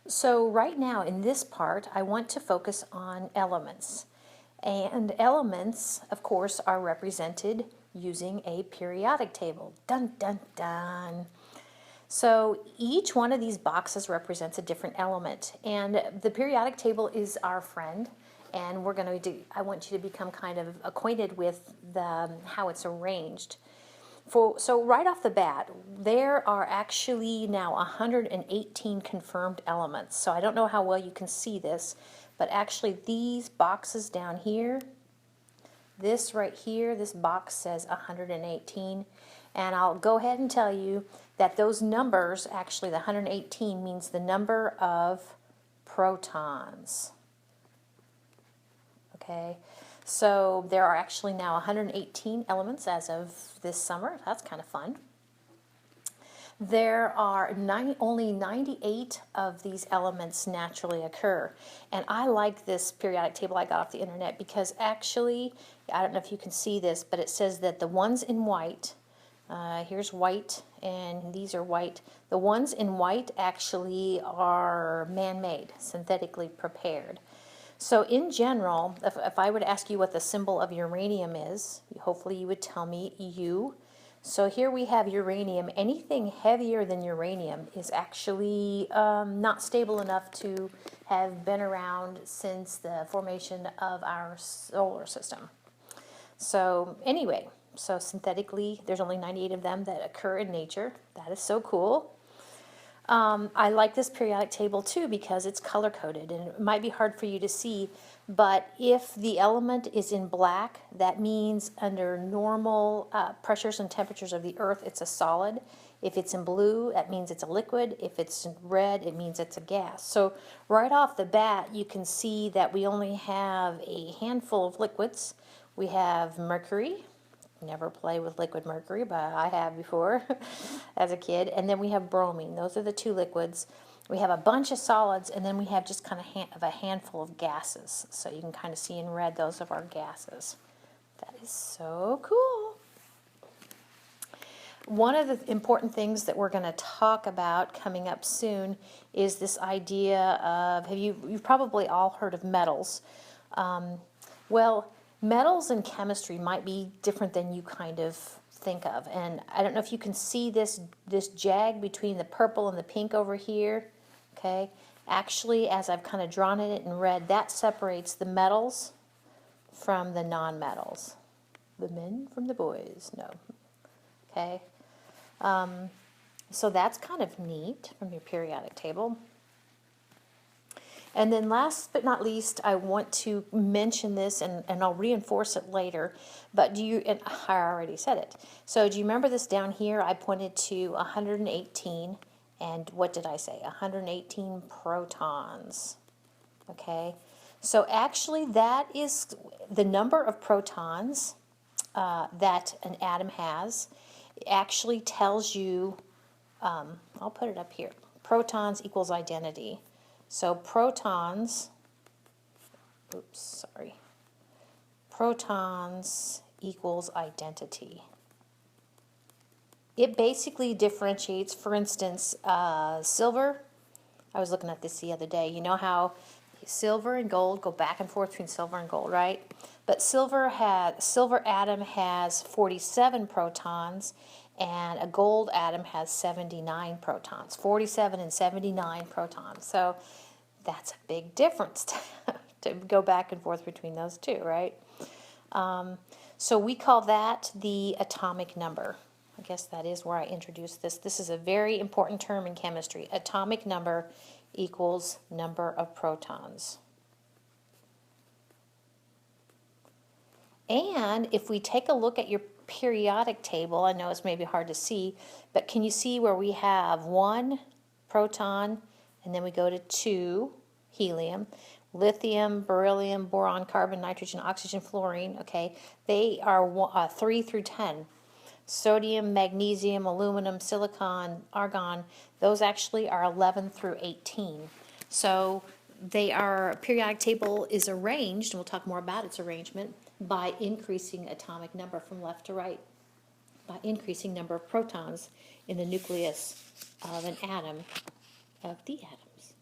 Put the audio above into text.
So right now in this part, I want to focus on elements. And elements, of course, are represented using a periodic table. Dun, dun, dun. So each one of these boxes represents a different element. And the periodic table is our friend. And we're going to do, I want you to become kind of acquainted with how it's arranged. So right off the bat, there are actually now 118 confirmed elements. So I don't know how well you can see this, but actually these boxes down here, this right here, this box says 118. And I'll go ahead and tell you that those numbers, actually the 118 means the number of protons. Okay, so there are actually now 118 elements as of this summer. That's kind of fun. There are only 98 of these elements naturally occur. And I like this periodic table I got off the internet because actually, I don't know if you can see this, but it says that the ones in white, here's white and these are white. The ones in white actually are man-made, synthetically prepared. So in general, if I would ask you what the symbol of uranium is, hopefully you would tell me U. So here we have uranium. Anything heavier than uranium is actually not stable enough to have been around since the formation of our solar system. So anyway, so synthetically, there's only 98 of them that occur in nature. That is so cool. I like this periodic table too because it's color-coded, and it might be hard for you to see, but if the element is in black, that means under normal pressures and temperatures of the Earth, it's a solid. If it's in blue, that means it's a liquid. If it's in red, it means it's a gas. So right off the bat, you can see that we only have a handful of liquids. We have mercury. Never play with liquid mercury, but I have before as a kid. And then we have bromine. Those are the two liquids. We have a bunch of solids, and then we have just kind of a handful of gases. So you can kind of see in red, those are our gases. That is so cool. One of the important things that we're going to talk about coming up soon is this idea of, you've probably all heard of metals. Well, metals in chemistry might be different than you kind of think of. And I don't know if you can see this jag between the purple and the pink over here. Okay. Actually, as I've kind of drawn it in red, that separates the metals from the non-metals. The men from the boys. No. Okay. So that's kind of neat from your periodic table. And then last but not least, I want to mention this, and I'll reinforce it later, but and I already said it. So do you remember this down here? I pointed to 118, and what did I say? 118 protons, okay? So actually that is the number of protons that an atom has. It actually tells you, I'll put it up here, protons equals identity. So protons equals identity. It basically differentiates, for instance, silver. I was looking at this the other day. You know how silver and gold go back and forth between silver and gold, right? But silver atom has 47 protons, and a gold atom has 79 protons. 47 and 79 protons. So that's a big difference to go back and forth between those two, right? So we call that the atomic number. I guess that is where I introduced this. This is a very important term in chemistry. Atomic number equals number of protons. And if we take a look at your periodic table, I know it's maybe hard to see, but can you see where we have 1 proton, and then we go to 2, helium, lithium, beryllium, boron, carbon, nitrogen, oxygen, fluorine, okay? They are 3 through 10. Sodium, magnesium, aluminum, silicon, argon, those actually are 11 through 18. So our periodic table is arranged, and we'll talk more about its arrangement, by increasing atomic number from left to right, by increasing number of protons in the nucleus of an atom, of the atoms.